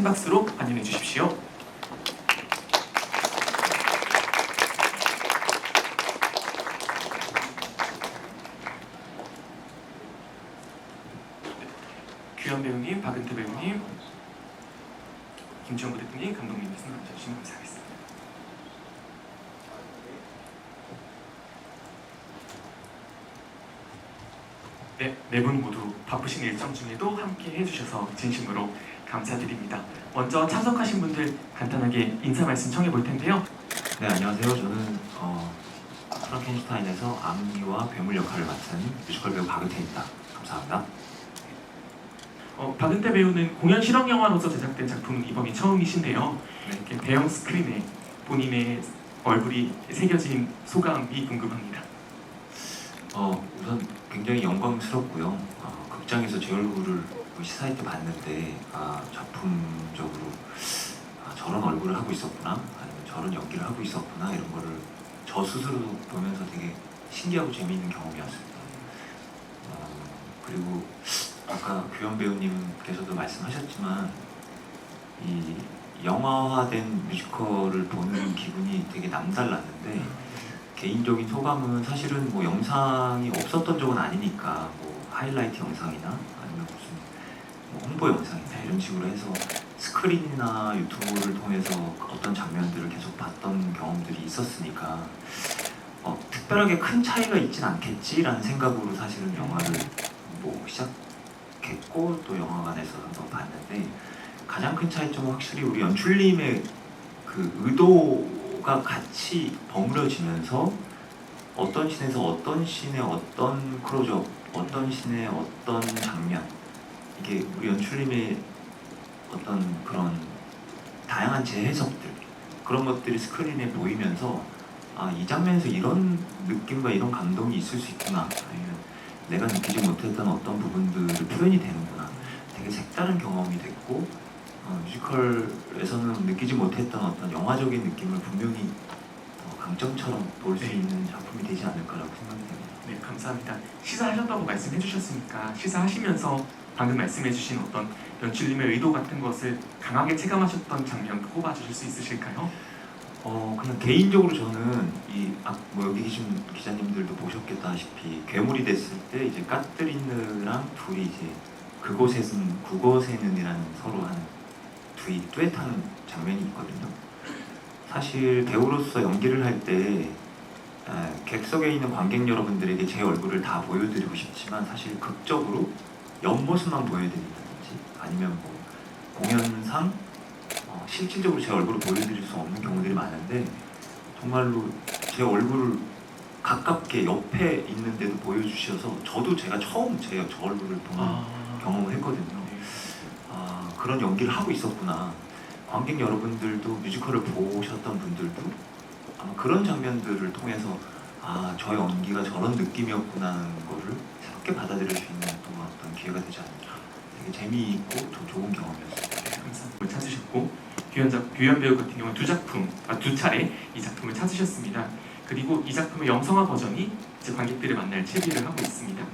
박수로 환영해 주십시오. 규현 배우님, 박은태 배우님, 김지영 부대표님, 감독님 말씀 나눠주시면 감사하겠습니다. 네, 네 분 모두 바쁘신 일정 중에도 함께 해주셔서 진심으로 감사드립니다. 먼저 참석하신 분들 간단하게 인사 말씀 청해 볼 텐데요. 네, 안녕하세요. 저는 프랑켄슈타인에서 악리와 괴물 역할을 맡은 뮤지컬 배우 박은태입니다. 감사합니다. 박은태 배우는 공연 실험 영화로서 제작된 작품은 이번이 처음이신데요. 네. 이렇게 대형 스크린에 본인의 얼굴이 새겨진 소감이 궁금합니다. 우선 굉장히 영광스럽고요. 극장에서 제 얼굴을 시사회 때 봤는데 작품적으로 저런 얼굴을 하고 있었구나, 아니면 저런 연기를 하고 있었구나, 이런 거를 저 스스로도 보면서 되게 신기하고 재미있는 경험이었습니다. 그리고 아까 규현 배우님께서도 말씀하셨지만 이 영화화된 뮤지컬을 보는 기분이 되게 남달랐는데, 개인적인 소감은 사실은 뭐 영상이 없었던 적은 아니니까 뭐 하이라이트 영상이나 아니면 무슨 뭐 홍보 영상이나 이런 식으로 해서 스크린이나 유튜브를 통해서 어떤 장면들을 계속 봤던 경험들이 있었으니까 특별하게 큰 차이가 있진 않겠지라는 생각으로 사실은 영화를 뭐 시작했고 또 영화관에서 한번 봤는데, 가장 큰 차이점은 확실히 우리 연출님의 그 의도가 같이 버무려지면서 어떤 씬에서 어떤 씬의 어떤 클로즈업, 어떤 씬의 어떤 장면, 이게 우리 연출님의 어떤 그런 다양한 재해석들, 그런 것들이 스크린에 보이면서 이 장면에서 이런 느낌과 이런 감동이 있을 수 있구나, 아니면 내가 느끼지 못했던 어떤 부분들이 표현이 되는구나, 되게 색다른 경험이 됐고, 뮤지컬에서는 느끼지 못했던 어떤 영화적인 느낌을 분명히 강점처럼 볼 수 있는 작품이 되지 않을까라고 생각됩니다. 네, 감사합니다. 시사하셨다고 말씀해 주셨으니까 시사하시면서 방금 말씀해 주신 어떤 연출님의 의도 같은 것을 강하게 체감하셨던 장면 꼽아주실 수 있으실까요? 그냥 개인적으로 저는 뭐 여기 계신 기자님들도 보셨겠다시피 괴물이 됐을 때 이제 까뜨리느랑 둘이 이제 그곳에는이라는 서로 하는 둘이 듀엣하는 장면이 있거든요. 사실 배우로서 연기를 할 때 객석에 있는 관객 여러분들에게 제 얼굴을 다 보여드리고 싶지만, 사실 극적으로 옆모습만 보여드린다든지 아니면 뭐 공연상 실질적으로 제 얼굴을 보여드릴 수 없는 경우들이 많은데, 정말로 제 얼굴을 가깝게 옆에 있는데도 보여주셔서 저도 제가 처음 저 얼굴을 보는 경험을 했거든요. 그런 연기를 하고 있었구나. 관객 여러분들도 뮤지컬을 보셨던 분들도 아마 그런 장면들을 통해서 저 연기가 저런 느낌이었구나라는 거를 새롭게 받아들일 수 있는 또 어떤 기회가 되지 않을까. 되게 재미있고 더 좋은 경험이었습니다. 감사합니다. 찾으셨고, 규현 배우 같은 경우는 두 차례 이 작품을 찾으셨습니다. 그리고 이 작품의 영성화 버전이 이제 관객들을 만날 채비를 하고 있습니다.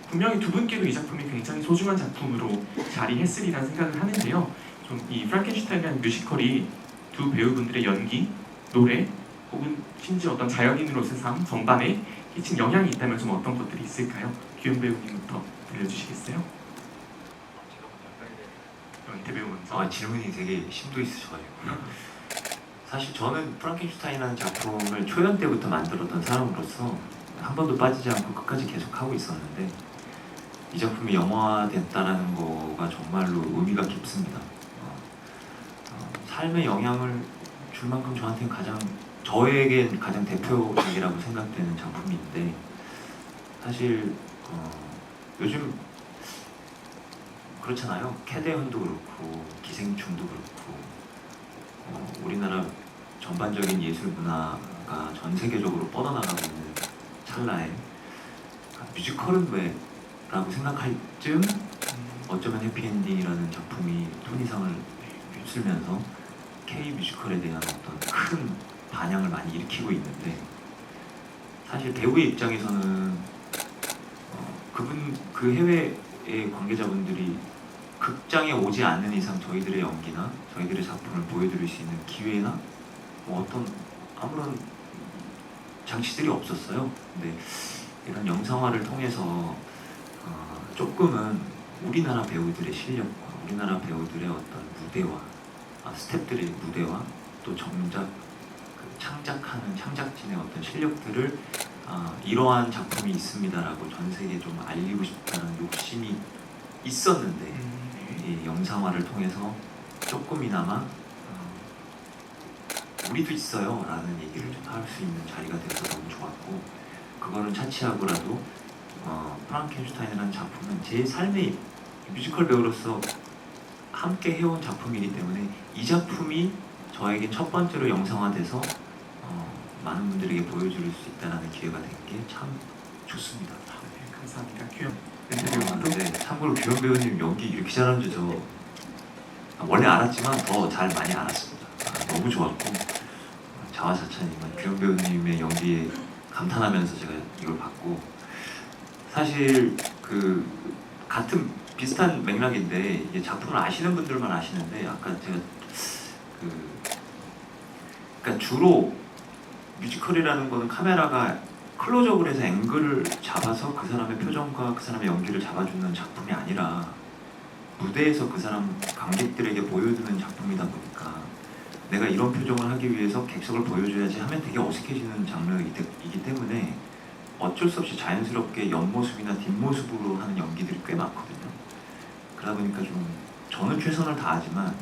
분명히 두 분께도 이 작품이 굉장히 소중한 작품으로 자리했으리라는 생각을 하는데요. 좀 이 프랑켄슈타인이라는 뮤지컬이 두 배우분들의 연기, 노래, 혹은 심지어 어떤 자연인으로서의 삶 전반에 끼친 영향이 있다면 좀 어떤 것들이 있을까요? 규현 배우님부터 들려주시겠어요? 은태 배우 먼저. 질문이 되게 심도 있으셔가지고. 사실 저는 프랑켄슈타인이라는 작품을 초연 때부터 만들었던 사람으로서 한 번도 빠지지 않고 끝까지 계속 하고 있었는데, 이 작품이 영화됐다라는 거가 정말로 의미가 깊습니다. 삶에 영향을 줄 만큼 저한테는 저에겐 가장 대표작이라고 생각되는 작품인데, 사실 요즘 그렇잖아요. 캐대헌도 그렇고 기생충도 그렇고 우리나라 전반적인 예술 문화가 전 세계적으로 뻗어나가고 있는 찰나에 뮤지컬은 왜? 라고 생각할 쯤 어쩌면 해피엔딩이라는 작품이 토니상을 휩쓸면서 K-뮤지컬에 대한 어떤 큰 반향을 많이 일으키고 있는데, 사실 배우의 입장에서는 그 해외의 관계자분들이 극장에 오지 않는 이상 저희들의 연기나 저희들의 작품을 보여드릴 수 있는 기회나 뭐 어떤 아무런 장치들이 없었어요. 근데 이런 영상화를 통해서 조금은 우리나라 배우들의 실력과 우리나라 배우들의 어떤 무대와 스태프들의 무대와 또 정작 그 창작하는 창작진의 어떤 실력들을 이러한 작품이 있습니다라고 전 세계에 좀 알리고 싶다는 욕심이 있었는데 이 영상화를 통해서 조금이나마 우리도 있어요 라는 얘기를 좀 할 수 있는 자리가 돼서 너무 좋았고, 그거는 차치하고라도 프랑켄슈타인이라는 작품은 제 삶의 뮤지컬 배우로서 함께 해온 작품이기 때문에 이 작품이 저에게 첫 번째로 영상화돼서 많은 분들에게 보여줄 수 있다는 기회가 된 게 참 좋습니다. 네, 감사합니다. 규현 배우님도 네, 참고로 규현 배우님 연기 이렇게 잘하는 줄 저 원래 알았지만 더 잘 많이 알았습니다. 너무 좋았고 자화자찬이지만 규현 배우님의 연기에 감탄하면서 제가 이걸 봤고, 사실 그 같은 비슷한 맥락인데 이게 작품을 아시는 분들만 아시는데 아까 제가 그러니까 주로 뮤지컬이라는 거는 카메라가 클로즈업을 해서 앵글을 잡아서 그 사람의 표정과 그 사람의 연기를 잡아주는 작품이 아니라 무대에서 그 사람 관객들에게 보여주는 작품이다 보니까 내가 이런 표정을 하기 위해서 객석을 보여줘야지 하면 되게 어색해지는 장르이기 때문에 어쩔 수 없이 자연스럽게 옆모습이나 뒷모습으로 하는 연기들이 꽤 많거든요. 그러다 보니까 좀 저는 최선을 다하지만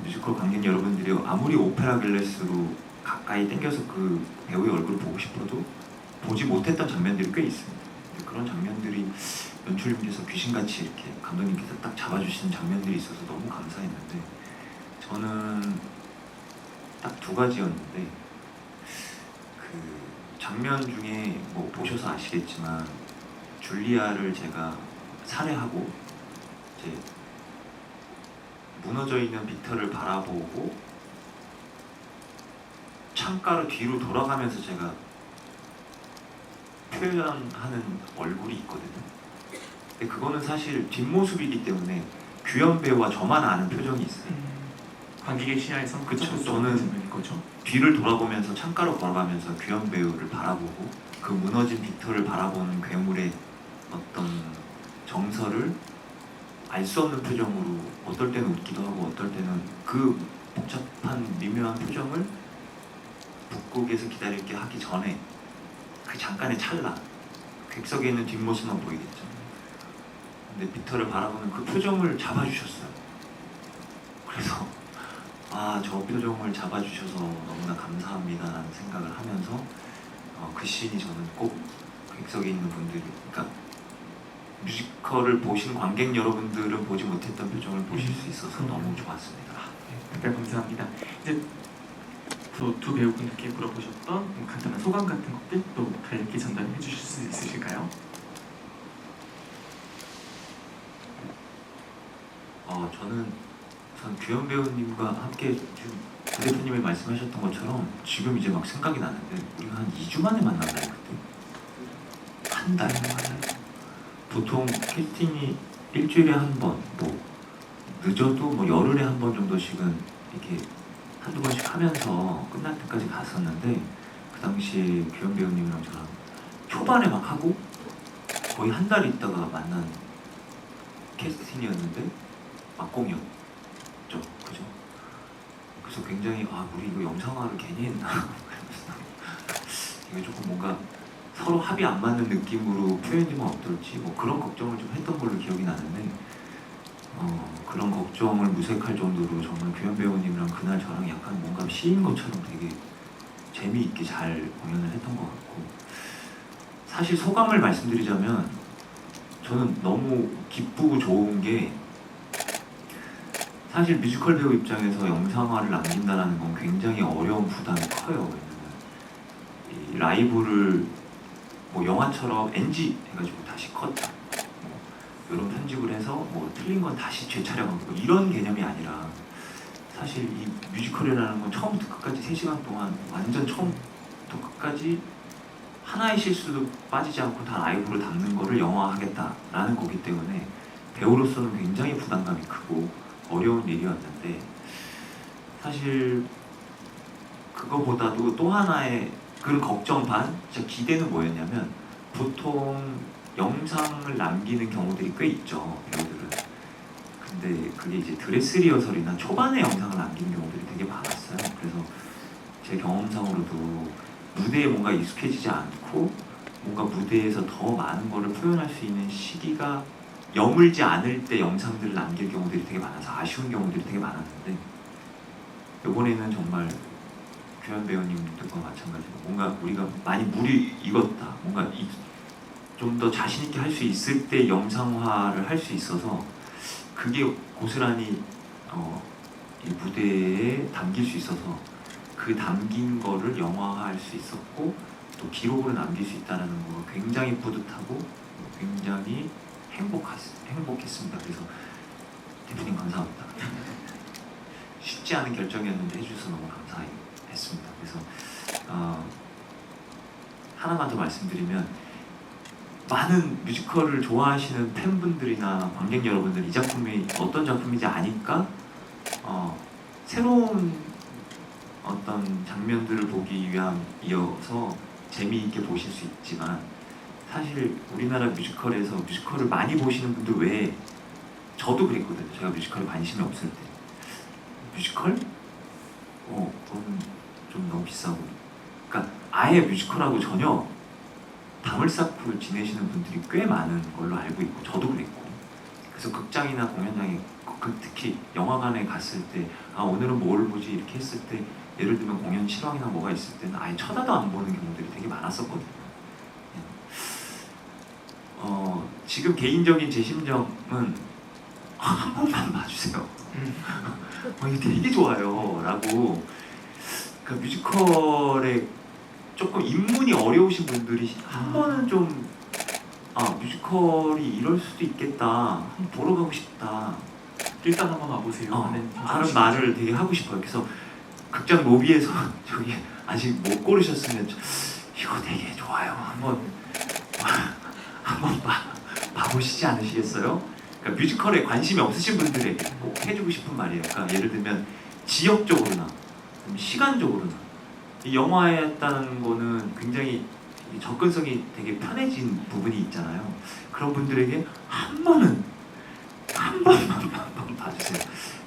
뮤지컬 관객 여러분들이 아무리 오페라 글래스로 가까이 당겨서 그 배우의 얼굴을 보고 싶어도 보지 못했던 장면들이 꽤 있습니다. 근데 그런 장면들이 연출님께서 귀신같이 이렇게 감독님께서 딱 잡아주시는 장면들이 있어서 너무 감사했는데, 저는 딱 두 가지였는데 그 장면 중에 뭐 보셔서 아시겠지만 줄리아를 제가 살해하고 이제 무너져 있는 빅터를 바라보고 창가로 뒤로 돌아가면서 제가 표현하는 얼굴이 있거든요. 근데 그거는 사실 뒷모습이기 때문에 규현 배우와 저만 아는 표정이 있어요. 관객의 시야에서 그쵸. 저는 거죠. 뒤를 돌아보면서 창가로 걸어가면서 규현 배우를 바라보고 그 무너진 빅터를 바라보는 괴물의 어떤 정서를 알 수 없는 표정으로 어떨 때는 웃기도 하고 어떨 때는 그 복잡한 미묘한 표정을 북극에서 기다릴게 하기 전에 그 잠깐의 찰나 객석에 있는 뒷모습만 보이겠죠. 근데 빅터를 바라보는 그 표정을 잡아주셨어요. 그래서 저 표정을 잡아주셔서 너무나 감사합니다라는 생각을 하면서 그 씬이 저는 꼭 객석에 있는 분들이, 그러니까 뮤지컬을 보신 관객 여러분들은 보지 못했던 표정을 보실 수 있어서 너무 좋았습니다. 네, 감사합니다. 이제 두 배우분들께 물어보셨던 간단한 소감 같은 것들 또 가볍게 전달해 주실 수 있으실까요? 전 규현 배우님과 함께 지금 부 대표님이 말씀하셨던 것처럼 지금 이제 막 생각이 나는데 우리가 한 2주 만에 만났나요 그때? 한 달 만에. 보통 캐스팅이 일주일에 한 번, 뭐 늦어도 뭐 열흘에 한 번 정도씩은 이렇게 한두 번씩 하면서 끝날 때까지 갔었는데, 그 당시에 규현 배우님이랑 저랑 초반에 막 하고 거의 한 달 있다가 만난 캐스팅이었는데 막공이었죠, 그죠? 그래서 굉장히 우리 이거 영상화를 괜히 했나 이게 조금 뭔가 서로 합이 안 맞는 느낌으로 표현되면 어떨지 뭐 그런 걱정을 좀 했던 걸로 기억이 나는데 그런 걱정을 무색할 정도로 정말 규현 배우님이랑 그날 저랑 약간 뭔가 시인 것처럼 되게 재미있게 잘 공연을 했던 것 같고, 사실 소감을 말씀드리자면 저는 너무 기쁘고 좋은 게, 사실 뮤지컬 배우 입장에서 영상화를 남긴다는 건 굉장히 어려운 부담이 커요. 왜냐면 이 라이브를 뭐 영화처럼 NG 해가지고 다시 컷, 뭐 이런 편집을 해서 뭐 틀린 건 다시 재촬영하고 뭐 이런 개념이 아니라, 사실 이 뮤지컬이라는 건 처음부터 끝까지 3시간 동안 완전 처음부터 끝까지 하나의 실수도 빠지지 않고 다 라이브로 담는 거를 영화화하겠다라는 거기 때문에 배우로서는 굉장히 부담감이 크고 어려운 일이었는데 사실 그거보다도 또 하나의 그런 걱정 반, 진짜 기대는 뭐였냐면 보통 영상을 남기는 경우들이 꽤 있죠, 배우들은. 근데 그게 이제 드레스 리허설이나 초반에 영상을 남기는 경우들이 되게 많았어요. 그래서 제 경험상으로도 무대에 뭔가 익숙해지지 않고 뭔가 무대에서 더 많은 거를 표현할 수 있는 시기가 여물지 않을 때 영상들을 남길 경우들이 되게 많아서 아쉬운 경우들이 되게 많았는데 이번에는 정말 규현 배우님들과 마찬가지로 뭔가 우리가 많이 물이 익었다, 뭔가 좀 더 자신 있게 할 수 있을 때 영상화를 할 수 있어서 그게 고스란히 이 무대에 담길 수 있어서 그 담긴 거를 영화화할 수 있었고 또 기록으로 남길 수 있다는 거가 굉장히 뿌듯하고 굉장히 행복했습니다. 그래서 대표님 감사합니다. 쉽지 않은 결정이었는데 해주셔서 너무 감사했습니다. 그래서 하나만 더 말씀드리면 많은 뮤지컬을 좋아하시는 팬분들이나 관객 여러분들 이 작품이 어떤 작품인지 아니까 새로운 어떤 장면들을 보기 위함이어서 재미있게 보실 수 있지만 사실 우리나라 뮤지컬에서 뮤지컬을 많이 보시는 분들 외에 저도 그랬거든요. 제가 뮤지컬에 관심이 없을 때 뮤지컬? 그건 좀 너무 비싸고 그러니까 아예 뮤지컬하고 전혀 담을 쌓고 지내시는 분들이 꽤 많은 걸로 알고 있고 저도 그랬고 그래서 극장이나 공연장에 특히 영화관에 갔을 때 오늘은 뭘 보지 이렇게 했을 때 예를 들면 공연 실황이나 뭐가 있을 때는 아예 쳐다도 안 보는 경우들이 되게 많았었거든요. 지금 개인적인 제 심정은 한 번만 봐주세요. 이게 되게 좋아요 라고 그 뮤지컬에 조금 입문이 어려우신 분들이 한 번은 좀 뮤지컬이 이럴 수도 있겠다, 한번 보러 가고 싶다, 일단 한번 와보세요 하는 말을 되게 하고 싶어요. 그래서 극장 로비에서 저기 아직 못 고르셨으면 이거 되게 좋아요, 한번 봐보시지 않으시겠어요? 그러니까 뮤지컬에 관심이 없으신 분들에게 꼭 해주고 싶은 말이에요. 그러니까 예를 들면 지역적으로나 시간적으로나 이 영화였다는 거는 굉장히 접근성이 되게 편해진 부분이 있잖아요. 그런 분들에게 한 번만 봐주세요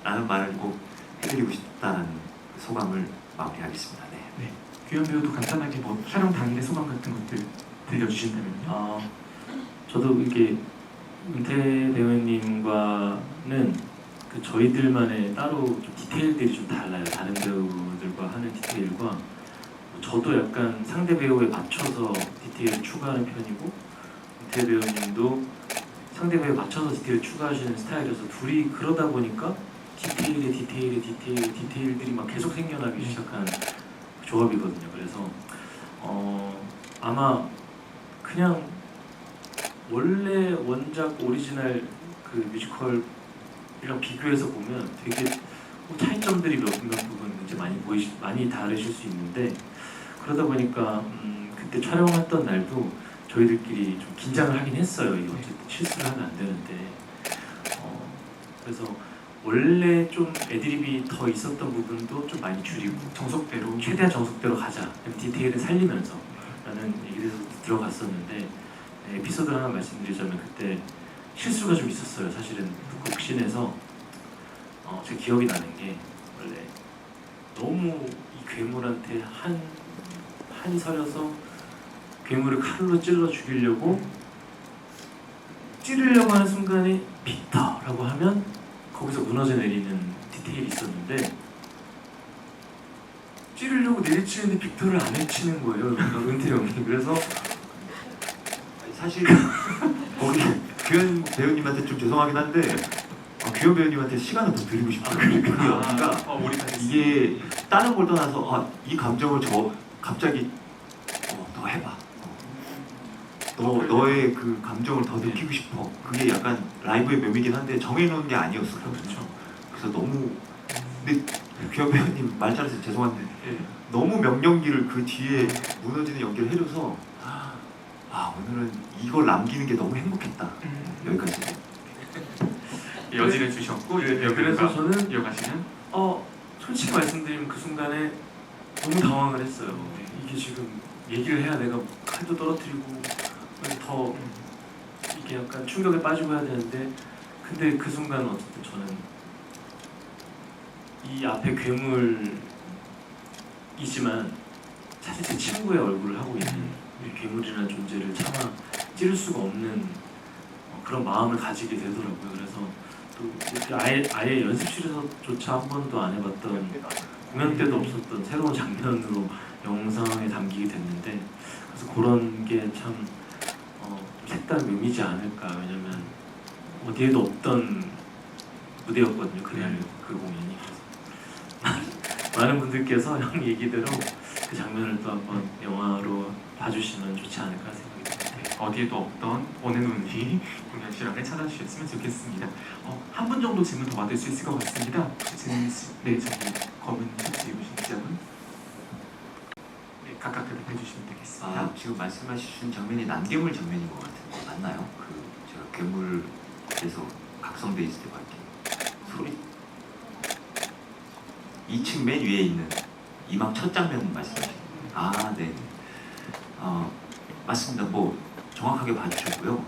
라는 말을 꼭 해드리고 싶다는 소감을 마무리하겠습니다. 네. 규현 배우도 간단하게 뭐 촬영 당일의 소감 같은 것들 들려주신다면요? 저도 이렇게 은퇴 배우님과는 그 저희들만의 따로 좀 디테일들이 좀 달라요. 다른 배우들과 하는 디테일과 저도 약간 상대 배우에 맞춰서 디테일을 추가하는 편이고 은퇴 배우님도 상대 배우에 맞춰서 디테일을 추가하시는 스타일이어서 둘이 그러다 보니까 디테일들이 막 계속 생겨나기 시작한 조합이거든요. 그래서 아마 그냥 원래 원작 오리지널 그 뮤지컬이랑 비교해서 보면 되게 차이점들이 몇몇 부분 이제 많이 다르실 수 있는데 그러다 보니까 그때 촬영했던 날도 저희들끼리 좀 긴장을 하긴 했어요. 이거 어쨌든 실수를 하면 안 되는데 그래서 원래 좀 애드립이 더 있었던 부분도 좀 많이 줄이고 정석대로 최대한 정석대로 가자, 디테일을 살리면서 라는 얘기를 들어갔었는데 에피소드 하나 말씀드리자면 그때 실수가 좀 있었어요. 사실은 곡신에서 제 기억이 나는 게 원래 너무 이 괴물한테 한이 서려서 괴물을 칼로 찔러 죽이려고 찌르려고 하는 순간에 빅터라고 하면 거기서 무너져 내리는 디테일이 있었는데 찌르려고 내리치는데 빅터를 안 해치는 거예요. 은퇴 형이. 그래서 사실 거기 규현 배우님한테 좀 죄송하긴 한데 규현 배우님한테 시간을 더 드리고 싶어요. 그러니까 이게 다른 걸 떠나서 이 감정을 갑자기 더 해봐. 너의 그 감정을 더 느끼고 싶어. 그게 약간 라이브의 묘미긴 한데 정해놓은 게 아니었어요. 그렇죠. 그래서 너무 근데 규현 배우님 말 잘해서 죄송한데 너무 명연기를 그 뒤에 무너지는 연기를 해줘서 오늘은 이걸 남기는 게 너무 행복했다. 여기까지. 여지를 주셨고 이제 네, 그래서 배우가 저는 이어가시면 솔직히 말씀드리면 그 순간에 너무 당황을 했어요. 이게 지금 얘기를 해야 내가 칼도 떨어뜨리고 더 이게 약간 충격에 빠지고 해야 되는데, 근데 그 순간 어쨌든 저는 이 앞에 괴물이지만 사실 제 친구의 얼굴을 하고 있는 이 괴물이라는 존재를 차마 찌를 수가 없는 그런 마음을 가지게 되더라고요. 그래서 또 이렇게 아예 연습실에서조차 한 번도 안 해봤던, 공연 때도 없었던 새로운 장면으로 영상에 담기게 됐는데, 그래서 그런 게 참 색다른 묘미지 않을까. 왜냐면 어디에도 없던 무대였거든요, 그날 그 공연이. 그래서 많은 분들께서 형 얘기대로 그 장면을 또 한번 영화로 봐주시면 좋지 않을까 생각이 듭니다. 어디에도 없던 오는 눈이 공연 실황에 찾아주셨으면 좋겠습니다. 한 분 정도 질문 더 받을 수 있을 것 같습니다. 네, 저기 검은 셔츠 입으신 기자분. 네, 각각 대답해 주시면 되겠습니다. 지금 말씀하신 장면이 난괴물 장면인 것 같은데 맞나요? 제가 괴물에서 각성돼 있을 때 밝힌 소리 2층 맨 위에 있는 이막 첫 장면 말씀하시는 거예요? 네. 맞습니다. 뭐 정확하게 봐주셨고요.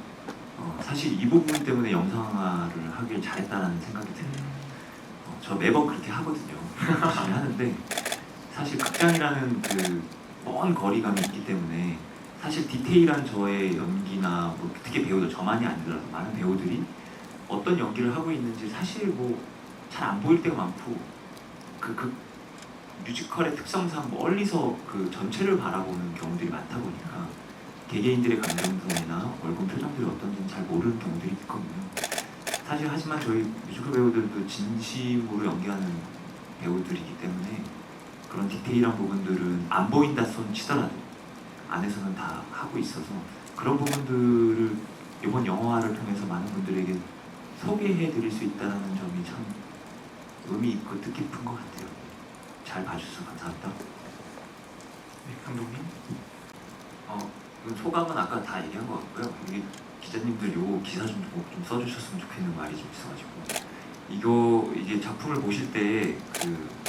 사실 이 부분 때문에 영상화를 하길 잘했다는 생각이 듭니다. 저 매번 그렇게 하거든요. 열심히 하는데 사실 극장이라는 그 먼 거리감이 있기 때문에 사실 디테일한 저의 연기나 뭐 특히 배우들 저만이 아니더라도 많은 배우들이 어떤 연기를 하고 있는지 사실 뭐 잘 안 보일 때가 많고 그 뮤지컬의 특성상 멀리서 그 전체를 바라보는 경우들이 많다 보니까 개개인들의 감정선이나 얼굴 표정들이 어떤지는 잘 모르는 경우들이 있거든요. 사실 하지만 저희 뮤지컬 배우들도 진심으로 연기하는 배우들이기 때문에 그런 디테일한 부분들은 안 보인다 손 치더라도 안에서는 다 하고 있어서 그런 부분들을 이번 영화를 통해서 많은 분들에게 소개해 드릴 수 있다는 점이 참 의미 있고 뜻깊은 것 같아요. 잘 봐주셔서 감사합니다. 네, 감독님. 소감은 아까 다 얘기한 것 같고요. 여기 기자님들 요 기사 좀 써주셨으면 좋겠는 말이 좀 있어가지고 이게 작품을 보실 때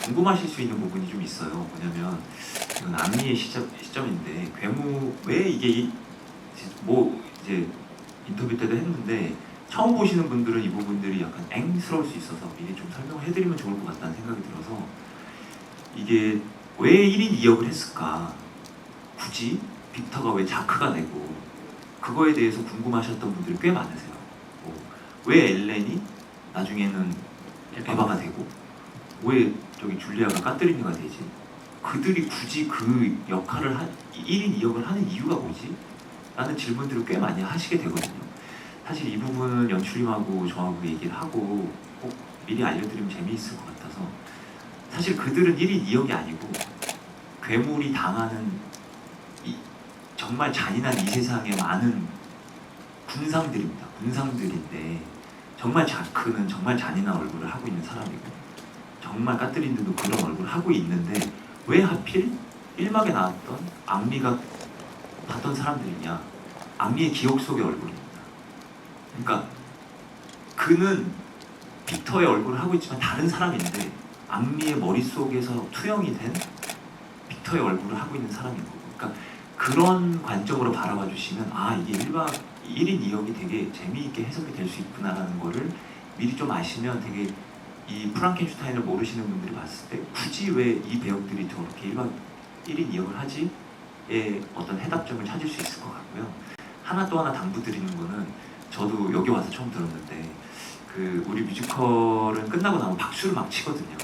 궁금하실 수 있는 부분이 좀 있어요. 뭐냐면 이건 악리의 시점인데 왜 이게 뭐 이제 인터뷰 때도 했는데 처음 보시는 분들은 이 부분들이 약간 앵스러울 수 있어서 미리 좀 설명을 해드리면 좋을 것 같다는 생각이 들어서 이게 왜 1인 2역을 했을까? 굳이 빅터가 왜 자크가 되고 그거에 대해서 궁금하셨던 분들이 꽤 많으세요. 왜 엘렌이 나중에는 에바가 되고 왜 저기 줄리아가 까트리니가 되지? 그들이 굳이 그 역할을 1인 2역을 하는 이유가 뭐지? 라는 질문들을 꽤 많이 하시게 되거든요. 사실 이 부분은 연출님하고 저하고 얘기를 하고 꼭 미리 알려드리면 재미있을 것 같아서 사실 그들은 1인 2역이 아니고 괴물이 당하는 정말 잔인한 이 세상에 많은 군상들입니다. 군상들인데 정말 자크는 정말 잔인한 얼굴을 하고 있는 사람이고 정말 까트린드도 그런 얼굴을 하고 있는데 왜 하필 1막에 나왔던 앙리가 봤던 사람들이냐? 앙리의 기억 속의 얼굴입니다. 그러니까 그는 빅터의 얼굴을 하고 있지만 다른 사람인데 앙리의 머릿속에서 투영이 된 빅터의 얼굴을 하고 있는 사람인 거고 그러니까 그런 관점으로 바라봐 주시면 이게 1인 2역이 되게 재미있게 해석이 될 수 있구나라는 거를 미리 좀 아시면 되게 이 프랑켄슈타인을 모르시는 분들이 봤을 때 굳이 왜 이 배우들이 저렇게 1인 2역을 하지?의 어떤 해답점을 찾을 수 있을 것 같고요. 또 하나 당부드리는 거는 저도 여기 와서 처음 들었는데 우리 뮤지컬은 끝나고 나면 박수를 막 치거든요.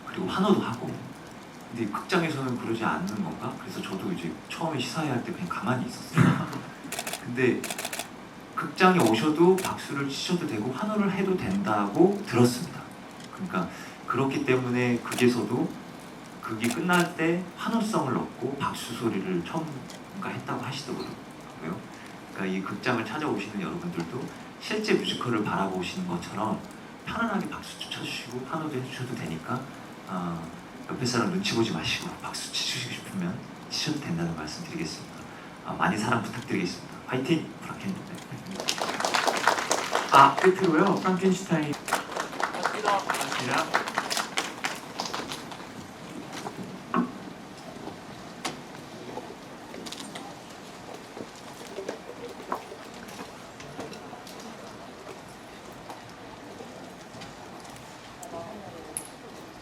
그리고 환호도 하고 근데 극장에서는 그러지 않는 건가? 그래서 저도 이제 처음에 시사회 할 때 그냥 가만히 있었어요. 근데 극장에 오셔도 박수를 치셔도 되고 환호를 해도 된다고 들었습니다. 그러니까 그렇기 때문에 극에서도 극이 끝날 때 환호성을 넣고 박수 소리를 첨가 했다고 하시더라고요. 그러니까 이 극장을 찾아오시는 여러분들도 실제 뮤지컬을 바라보시는 것처럼 편안하게 박수 쳐주시고 환호도 해주셔도 되니까 옆에 사람 눈치 보지 마시고 박수 치시고 싶으면 치셔도 된다는 말씀 드리겠습니다. 많이 사랑 부탁드리겠습니다. 화이팅! 브라켄. 끝으로요. 프랑켄슈타인. 반갑습니다.